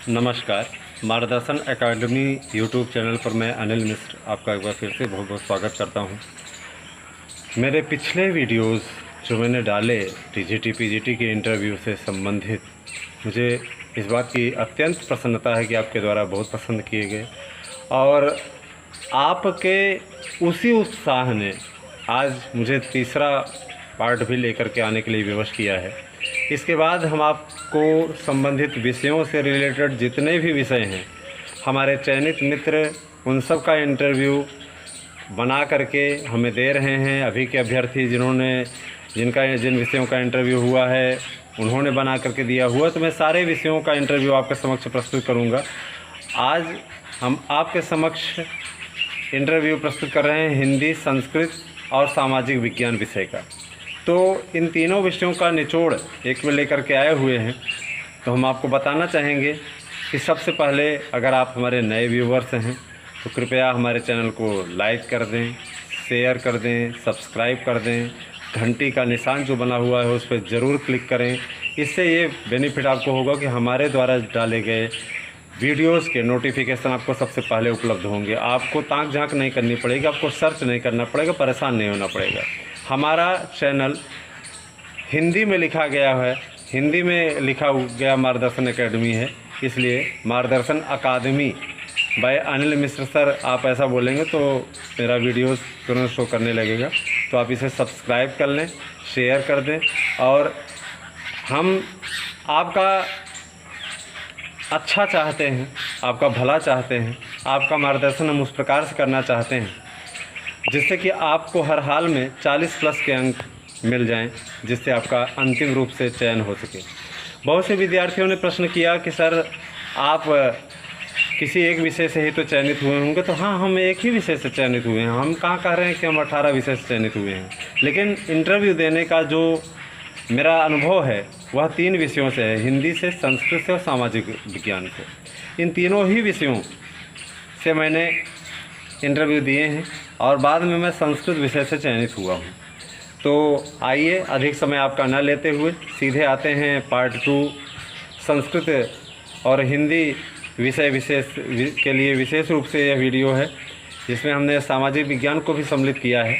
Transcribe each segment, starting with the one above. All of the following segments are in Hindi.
नमस्कार। मार्गदर्शन एकेडमी यूट्यूब चैनल पर मैं अनिल मिश्र आपका एक बार फिर से बहुत बहुत स्वागत करता हूं। मेरे पिछले वीडियोस जो मैंने डाले टीजीटी पीजीटी के इंटरव्यू से संबंधित, मुझे इस बात की अत्यंत प्रसन्नता है कि आपके द्वारा बहुत पसंद किए गए और आपके उसी उत्साह ने आज मुझे तीसरा पार्ट भी लेकर के आने के लिए विवश किया है। इसके बाद हम आपको संबंधित विषयों से रिलेटेड जितने भी विषय हैं, हमारे चयनित मित्र उन सब का इंटरव्यू बना करके हमें दे रहे हैं। अभी के अभ्यर्थी जिन विषयों का इंटरव्यू हुआ है उन्होंने बना करके दिया हुआ, तो मैं सारे विषयों का इंटरव्यू आपके समक्ष प्रस्तुत करूंगा। आज हम आपके समक्ष इंटरव्यू प्रस्तुत कर रहे हैं हिंदी, संस्कृत और सामाजिक विज्ञान विषय का। तो इन तीनों विषयों का निचोड़ एक में लेकर के आए हुए हैं। तो हम आपको बताना चाहेंगे कि सबसे पहले अगर आप हमारे नए व्यूवर्स हैं तो कृपया हमारे चैनल को लाइक कर दें, शेयर कर दें, सब्सक्राइब कर दें। घंटी का निशान जो बना हुआ है उस पर ज़रूर क्लिक करें। इससे ये बेनिफिट आपको होगा कि हमारे द्वारा डाले गए वीडियोस के नोटिफिकेशन आपको सबसे पहले उपलब्ध होंगे। आपको ताक झांक नहीं करनी पड़ेगी, आपको सर्च नहीं करना पड़ेगा, परेशान नहीं होना पड़ेगा। हमारा चैनल हिंदी में लिखा गया है, हिंदी में लिखा गया मार्गदर्शन एकेडमी है, इसलिए मार्गदर्शन अकादमी बाय अनिल मिश्र सर आप ऐसा बोलेंगे तो मेरा वीडियोस तुरंत शो करने लगेगा। तो आप इसे सब्सक्राइब कर लें, शेयर कर दें और हम आपका अच्छा चाहते हैं, आपका भला चाहते हैं, आपका मार्गदर्शन हम उस प्रकार से करना चाहते हैं जिससे कि आपको हर हाल में 40 प्लस के अंक मिल जाएं, जिससे आपका अंतिम रूप से चयन हो सके। बहुत से विद्यार्थियों ने प्रश्न किया कि सर आप किसी एक विषय से ही तो चयनित हुए होंगे। तो हाँ, हम एक ही विषय से चयनित हुए हैं। हम कहाँ कह रहे हैं कि हम 18 विषय से चयनित हुए हैं, लेकिन इंटरव्यू देने का जो मेरा अनुभव है वह 3 विषयों से है, हिंदी से, संस्कृत से और सामाजिक विज्ञान से। इन तीनों ही विषयों से मैंने इंटरव्यू दिए हैं और बाद में मैं संस्कृत विषय से चयनित हुआ हूँ। तो आइए अधिक समय आपका न लेते हुए सीधे आते हैं पार्ट 2 संस्कृत और हिंदी विषय विशेष के लिए विशेष रूप से यह वीडियो है, जिसमें हमने सामाजिक विज्ञान को भी सम्मिलित किया है।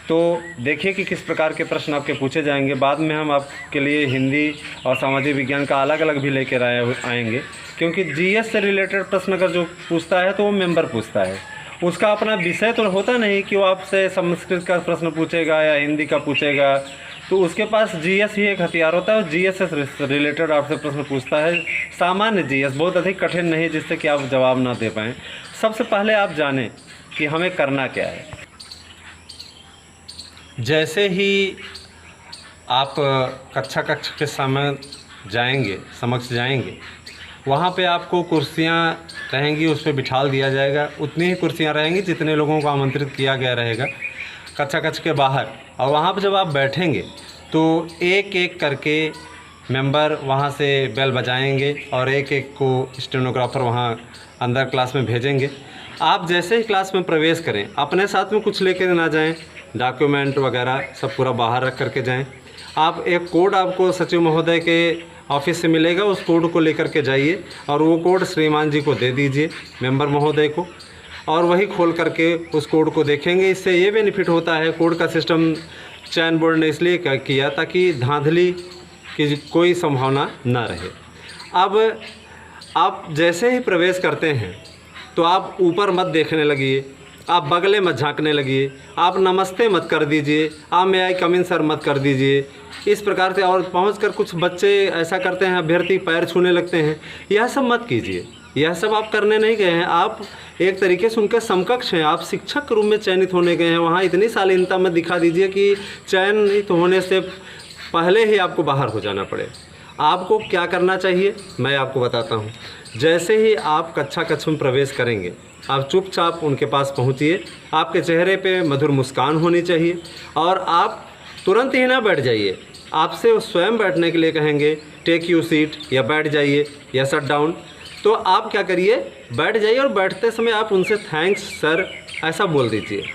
तो देखिए कि किस प्रकार के प्रश्न आपके पूछे जाएंगे। बाद में हम आपके लिए हिंदी और सामाजिक विज्ञान का अलग अलग भी लेकर आएंगे, क्योंकि जीएस से रिलेटेड प्रश्न अगर जो पूछता है तो वो मेंबर पूछता है, उसका अपना विषय तो होता नहीं कि वो आपसे संस्कृत का प्रश्न पूछेगा या हिंदी का पूछेगा। तो उसके पास जीएस ही एक हथियार होता है, जीएस से रिलेटेड आपसे प्रश्न पूछता है। सामान्य जीएस, बहुत अधिक कठिन नहीं जिससे कि आप जवाब ना दे पाएँ। सबसे पहले आप जानें कि हमें करना क्या है। जैसे ही आप कक्षा के समक्ष जाएंगे, वहाँ पे आपको कुर्सियाँ रहेंगी, उस पर बिठा दिया जाएगा। उतनी ही कुर्सियाँ रहेंगी जितने लोगों को आमंत्रित किया गया रहेगा कक्ष के बाहर। और वहाँ पर जब आप बैठेंगे तो एक एक करके मेंबर वहाँ से बेल बजाएंगे और एक एक को स्टेनोग्राफर वहाँ अंदर क्लास में भेजेंगे। आप जैसे ही क्लास में प्रवेश करें, अपने साथ में कुछ लेकर ना जाएं, डॉक्यूमेंट वगैरह सब पूरा बाहर रख करके जाएं। आप एक कोड आपको सचिव महोदय के ऑफिस से मिलेगा, उस कोड को लेकर के जाइए और वो कोड श्रीमान जी को दे दीजिए, मेंबर महोदय को, और वही खोल करके उस कोड को देखेंगे। इससे ये बेनिफिट होता है, कोड का सिस्टम चयन बोर्ड ने इसलिए किया ताकि धांधली की कोई संभावना ना रहे। अब आप जैसे ही प्रवेश करते हैं तो आप ऊपर मत देखने लगिए, आप बगले मत झांकने लगिए, आप नमस्ते मत कर दीजिए, आप मे आई कम इन सर मत कर दीजिए, इस प्रकार से। और पहुंचकर कुछ बच्चे ऐसा करते हैं, अभ्यर्थी पैर छूने लगते हैं। यह सब मत कीजिए, यह सब आप करने नहीं गए हैं। आप एक तरीके से उनके समकक्ष हैं, आप शिक्षक के रूप में चयनित होने गए हैं। वहाँ इतनी शालीनता मत दिखा दीजिए कि चयनित होने से पहले ही आपको बाहर हो जाना पड़े। आपको क्या करना चाहिए मैं आपको बताता हूँ। जैसे ही आप कक्ष में प्रवेश करेंगे, आप चुपचाप उनके पास पहुंचिए। आपके चेहरे पे मधुर मुस्कान होनी चाहिए और आप तुरंत ही ना बैठ जाइए। आपसे स्वयं बैठने के लिए कहेंगे, टेक यू सीट, या बैठ जाइए या शट डाउन। तो आप क्या करिए, बैठ जाइए और बैठते समय आप उनसे थैंक्स सर ऐसा बोल दीजिए।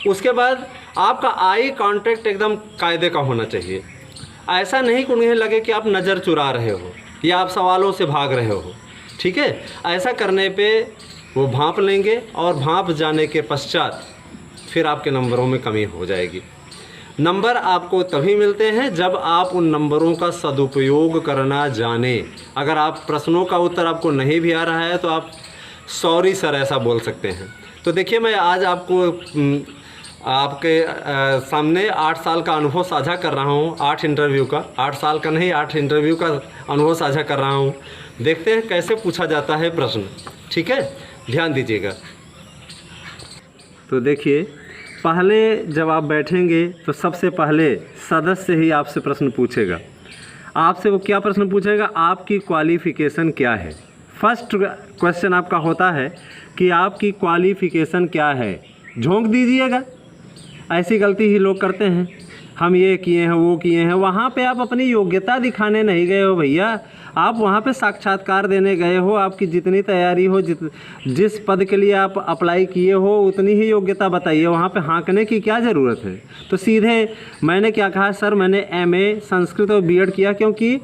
उसके बाद आपका आई कांटेक्ट एकदम कायदे का होना चाहिए। ऐसा नहीं कि उन्हें लगे कि आप नज़र चुरा रहे हो या आप सवालों से भाग रहे हो। ठीक है। ऐसा करने पे वो भांप लेंगे और भांप जाने के पश्चात फिर आपके नंबरों में कमी हो जाएगी। नंबर आपको तभी मिलते हैं जब आप उन नंबरों का सदुपयोग करना जाने। अगर आप प्रश्नों का उत्तर आपको नहीं भी आ रहा है तो आप सॉरी सर ऐसा बोल सकते हैं। तो देखिए, मैं आज आपको आपके सामने 8 साल का अनुभव साझा कर रहा हूँ, 8 इंटरव्यू का, 8 साल का नहीं 8 इंटरव्यू का अनुभव साझा कर रहा हूँ। देखते हैं कैसे पूछा जाता है प्रश्न, ठीक है, ध्यान दीजिएगा। तो देखिए, पहले जब आप बैठेंगे तो सबसे पहले सदस्य ही आपसे प्रश्न पूछेगा। आपसे वो क्या प्रश्न पूछेगा? आपकी क्वालिफ़िकेशन क्या है। फर्स्ट क्वेश्चन आपका होता है कि आपकी क्वालिफ़िकेशन क्या है। झोंक दीजिएगा, ऐसी गलती ही लोग करते हैं, हम ये किए हैं वो किए हैं। वहाँ पे आप अपनी योग्यता दिखाने नहीं गए हो भैया, आप वहाँ पे साक्षात्कार देने गए हो। आपकी जितनी तैयारी हो, जिस पद के लिए आप अप्लाई किए हो उतनी ही योग्यता बताइए। वहाँ पे हाँकने की क्या ज़रूरत है। तो सीधे मैंने क्या कहा, सर मैंने MA संस्कृत और B.Ed किया, क्योंकि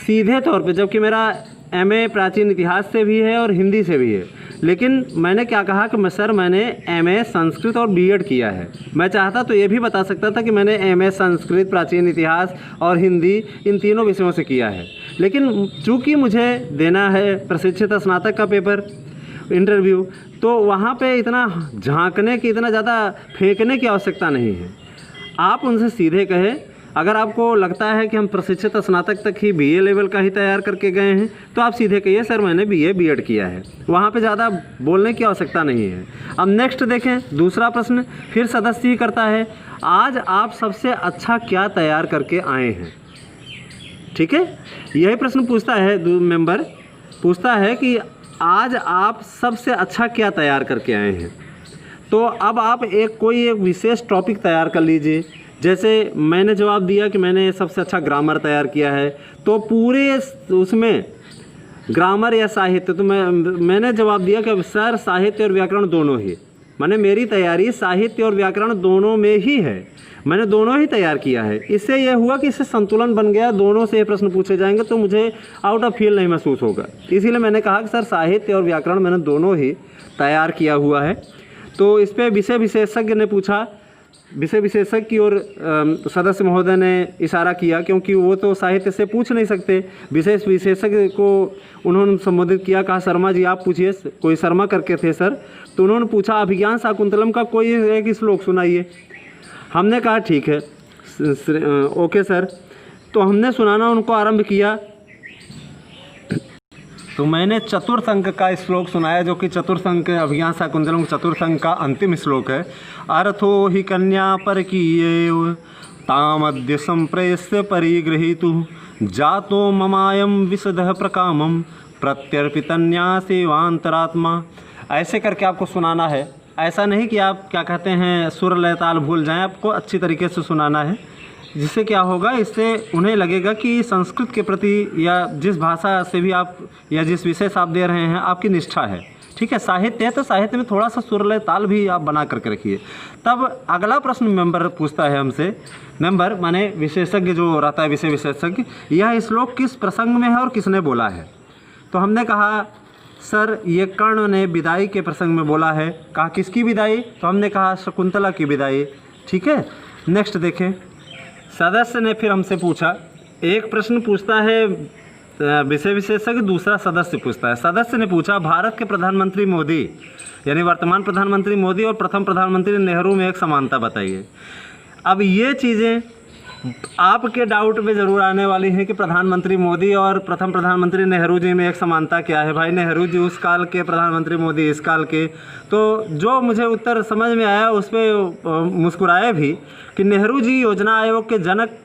सीधे तौर पे, जबकि मेरा MA प्राचीन इतिहास से भी है और हिंदी से भी है, लेकिन मैंने क्या कहा कि मैंने MA संस्कृत और B.Ed किया है। मैं चाहता तो ये भी बता सकता था कि मैंने MA संस्कृत, प्राचीन इतिहास और हिंदी इन तीनों विषयों से किया है, लेकिन चूँकि मुझे देना है प्रशिक्षित स्नातक का पेपर इंटरव्यू, तो वहाँ पे इतना झांकने की, इतना ज़्यादा फेंकने की आवश्यकता नहीं है। आप उनसे सीधे कहें। अगर आपको लगता है कि हम प्रशिक्षित स्नातक तक ही BA लेवल का ही तैयार करके गए हैं तो आप सीधे कहिए, सर मैंने BA B.Ed किया है। वहाँ पे ज़्यादा बोलने की आवश्यकता नहीं है। अब नेक्स्ट देखें, दूसरा प्रश्न फिर सदस्य ही करता है, आज आप सबसे अच्छा क्या तैयार करके आए हैं। ठीक है, यही प्रश्न पूछता है, मेंबर पूछता है कि आज आप सबसे अच्छा क्या तैयार करके आए हैं। तो अब आप कोई एक विशेष टॉपिक तैयार कर लीजिए। जैसे मैंने जवाब दिया कि मैंने सबसे अच्छा ग्रामर तैयार किया है, तो पूरे उसमें ग्रामर या साहित्य, तो मैंने जवाब दिया कि सर साहित्य और व्याकरण दोनों ही, माने मेरी तैयारी साहित्य और व्याकरण दोनों में ही है, मैंने दोनों ही तैयार किया है। इससे यह हुआ कि इससे संतुलन बन गया, दोनों से प्रश्न पूछे जाएंगे तो मुझे आउट ऑफ फील नहीं महसूस होगा। इसीलिए मैंने कहा कि सर साहित्य और व्याकरण मैंने दोनों ही तैयार किया हुआ है। तो इस पर विषय विशेषज्ञ ने पूछा, विषय विशेषज्ञ की ओर सदस्य महोदय ने इशारा किया, क्योंकि वो तो साहित्य से पूछ नहीं सकते। विशेष विशेषज्ञ को उन्होंने संबोधित किया, कहा शर्मा जी आप पूछिए, कोई शर्मा करके थे सर, तो उन्होंने पूछा अभिज्ञान शाकुंतलम का कोई एक श्लोक सुनाइए। हमने कहा ठीक है, ओके सर। तो हमने सुनाना उनको आरंभ किया। तो मैंने चतुर्थ अंक का श्लोक सुनाया, जो कि चतुर्थ अंक अभिज्ञान शाकुंतलम चतुर्थ अंक का अंतिम श्लोक है। अर्थो हि कन्या परकीयेव तामद्य संप्रेष्य परिगृहीतु जातो ममायम विशदः प्रकामम प्रत्यर्पितन्या सेवांतरात्मा। ऐसे करके आपको सुनाना है। ऐसा नहीं कि आप क्या कहते हैं सुर लय ताल भूल जाएं, आपको अच्छी तरीके से सुनाना है, जिससे क्या होगा, इससे उन्हें लगेगा कि संस्कृत के प्रति या जिस भाषा से भी आप या जिस विषय से आप दे रहे हैं आपकी निष्ठा है। ठीक है, साहित्य है तो साहित्य में थोड़ा सा सुर लय ताल भी आप बना करके रखिए। तब अगला प्रश्न मेंबर पूछता है हमसे, मेंबर माने विशेषज्ञ जो रहता है, विषय विशेषज्ञ, यह श्लोक किस प्रसंग में है और किसने बोला है। तो हमने कहा सर ये कर्ण ने विदाई के प्रसंग में बोला है। कहा किसकी विदाई, तो हमने कहा शकुंतला की विदाई। ठीक है, नेक्स्ट देखें। सदस्य ने फिर हमसे पूछा, एक प्रश्न पूछता है विषय विशेषज्ञ, दूसरा सदस्य पूछता है। सदस्य ने पूछा भारत के प्रधानमंत्री मोदी, यानी वर्तमान प्रधानमंत्री मोदी और प्रथम प्रधानमंत्री नेहरू में एक समानता बताइए। अब ये चीज़ें आपके डाउट में ज़रूर आने वाली है कि प्रधानमंत्री मोदी और प्रथम प्रधानमंत्री नेहरू जी में एक समानता क्या है। भाई नेहरू जी उस काल के, प्रधानमंत्री मोदी इस काल के। तो जो मुझे उत्तर समझ में आया उस पर मुस्कुराए भी कि नेहरू जी योजना आयोग के जनक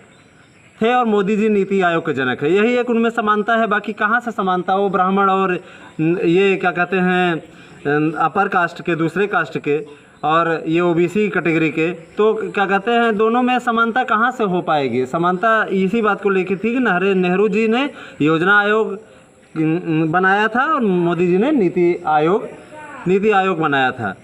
थे और मोदी जी नीति आयोग के जनक है। यही एक उनमें समानता है। बाकी कहाँ से समानता, वो ब्राह्मण और ये क्या कहते हैं अपर कास्ट के, दूसरे कास्ट के, और ये OBC कैटेगरी के, तो क्या कहते हैं दोनों में समानता कहाँ से हो पाएगी। समानता इसी बात को लेकर थी कि नेहरू जी ने योजना आयोग बनाया था और मोदी जी ने नीति आयोग बनाया था।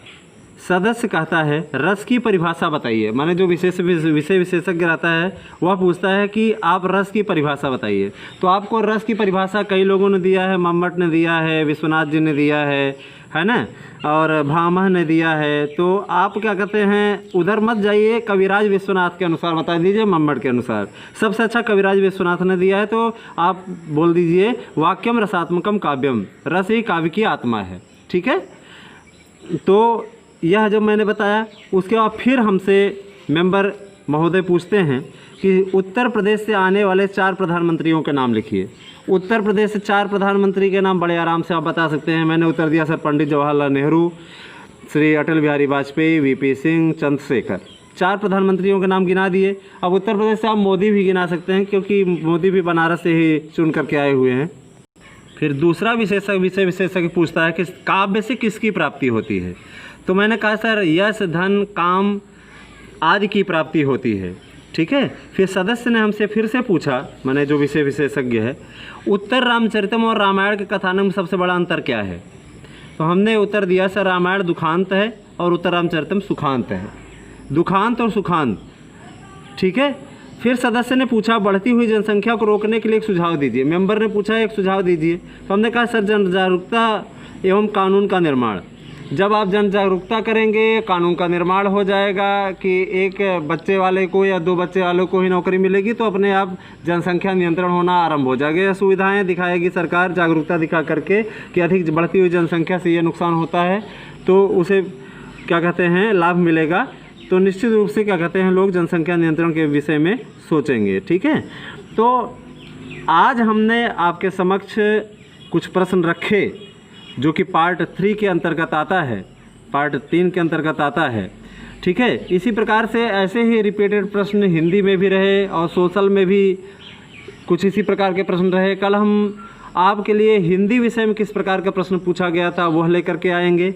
सदस्य कहता है रस की परिभाषा बताइए, माने जो विषय विशेषज्ञ रहता है वह पूछता है कि आप रस की परिभाषा बताइए। तो आपको रस की परिभाषा कई लोगों ने दिया है, मम्मट ने दिया है, विश्वनाथ जी ने दिया है ना, और भामह ने दिया है। तो आप क्या कहते हैं, उधर मत जाइए, कविराज विश्वनाथ के अनुसार बता दीजिए, मम्मट के अनुसार। सबसे अच्छा कविराज विश्वनाथ ने दिया है, तो आप बोल दीजिए वाक्यम रसात्मकम काव्यम, रस ही काव्य की आत्मा है। ठीक है, तो यह जो मैंने बताया, उसके बाद फिर हमसे मेंबर महोदय पूछते हैं कि उत्तर प्रदेश से आने वाले 4 प्रधानमंत्रियों के नाम लिखिए। उत्तर प्रदेश से 4 प्रधानमंत्री के नाम बड़े आराम से आप बता सकते हैं। मैंने उत्तर दिया सर पंडित जवाहरलाल नेहरू, श्री अटल बिहारी वाजपेयी, वीपी सिंह, चंद्रशेखर। 4 प्रधानमंत्रियों के नाम गिना दिए। अब उत्तर प्रदेश से आप मोदी भी गिना सकते हैं, क्योंकि मोदी भी बनारस से ही चुन करके आए हुए हैं। फिर दूसरा विषय विशेषज्ञ पूछता है कि काव्य से किसकी प्राप्ति होती है। तो मैंने कहा सर यश, धन, काम आदि की प्राप्ति होती है। ठीक है, फिर सदस्य ने हमसे फिर से पूछा, मैंने जो विषय विशेषज्ञ है, उत्तर रामचरितम और रामायण के कथानक में सबसे बड़ा अंतर क्या है। तो हमने उत्तर दिया सर रामायण दुखांत है और उत्तर रामचरितम सुखांत है, दुखांत और सुखांत। ठीक है, फिर सदस्य ने पूछा बढ़ती हुई जनसंख्या को रोकने के लिए एक सुझाव दीजिए। मेंबर ने पूछा एक सुझाव दीजिए। तो हमने कहा सर जन जागरूकता एवं कानून का निर्माण। जब आप जन जागरूकता करेंगे, कानून का निर्माण हो जाएगा कि एक बच्चे वाले को या 2 बच्चे वालों को ही नौकरी मिलेगी, तो अपने आप जनसंख्या नियंत्रण होना आरंभ हो जाएगा। यह सुविधाएं दिखाएगी सरकार, जागरूकता दिखा करके कि अधिक बढ़ती हुई जनसंख्या से ये नुकसान होता है, तो उसे क्या कहते हैं लाभ मिलेगा। तो निश्चित रूप से क्या कहते हैं लोग जनसंख्या नियंत्रण के विषय में सोचेंगे। ठीक है, तो आज हमने आपके समक्ष कुछ प्रश्न रखे जो कि पार्ट 3 के अंतर्गत आता है, पार्ट 3 के अंतर्गत आता है। ठीक है, इसी प्रकार से ऐसे ही रिपीटेड प्रश्न हिंदी में भी रहे और सोशल में भी कुछ इसी प्रकार के प्रश्न रहे। कल हम आपके लिए हिंदी विषय में किस प्रकार का प्रश्न पूछा गया था वह लेकर के आएंगे।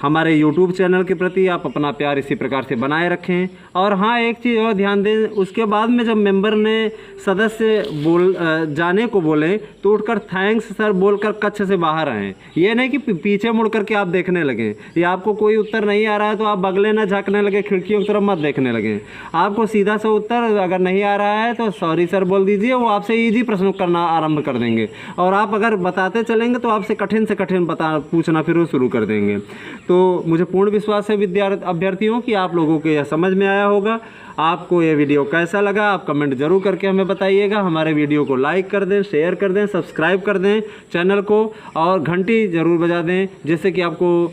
हमारे YouTube चैनल के प्रति आप अपना प्यार इसी प्रकार से बनाए रखें। और हाँ, एक चीज़ और ध्यान दें, उसके बाद में जब मेंबर ने सदस्य जाने को बोले तो उठकर थैंक्स सर बोलकर कक्ष से बाहर आएँ। ये नहीं कि पीछे मुड़ करके आप देखने लगें, या आपको कोई उत्तर नहीं आ रहा है तो आप बगले ना झाँकने लगे, खिड़कियों की तरफ मत देखने लगें। आपको सीधा सा उत्तर अगर नहीं आ रहा है तो सॉरी सर बोल दीजिए, वो आपसे ईजी प्रश्न करना आरंभ कर देंगे। और आप अगर बताते चलेंगे तो आपसे कठिन से कठिन पूछना फिर वो शुरू कर देंगे। तो मुझे पूर्ण विश्वास है अभ्यर्थियों कि आप लोगों को यह समझ में आया होगा। आपको ये वीडियो कैसा लगा आप कमेंट जरूर करके हमें बताइएगा। हमारे वीडियो को लाइक कर दें, शेयर कर दें, सब्सक्राइब कर दें चैनल को, और घंटी ज़रूर बजा दें, जिससे कि आपको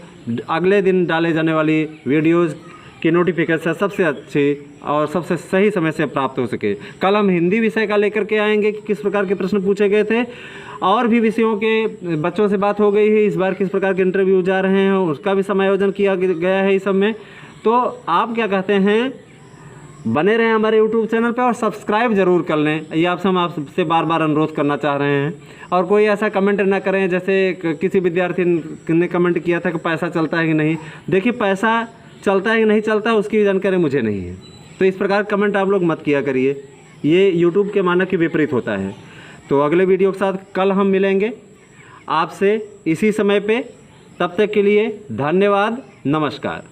अगले दिन डाले जाने वाली वीडियोज़ की नोटिफिकेशन सबसे अच्छी और सबसे सही समय से प्राप्त हो सके। कल हम हिंदी विषय का लेकर के आएंगे कि किस प्रकार के प्रश्न पूछे गए थे, और भी विषयों के बच्चों से बात हो गई है। इस बार किस प्रकार के इंटरव्यू जा रहे हैं उसका भी समायोजन किया गया है इस सब में। तो आप क्या कहते हैं, बने रहें हमारे YouTube चैनल पर और सब्सक्राइब ज़रूर कर लें। ये हम आपसे बार बार अनुरोध करना चाह रहे हैं। और कोई ऐसा कमेंट ना करें जैसे किसी विद्यार्थी ने कमेंट किया था कि पैसा चलता है कि नहीं। देखिए, पैसा चलता है कि नहीं चलता उसकी जानकारी मुझे नहीं है, तो इस प्रकार कमेंट आप लोग मत किया करिए, ये YouTube के मानक के विपरीत होता है। तो अगले वीडियो के साथ कल हम मिलेंगे आपसे इसी समय पे। तब तक के लिए धन्यवाद, नमस्कार।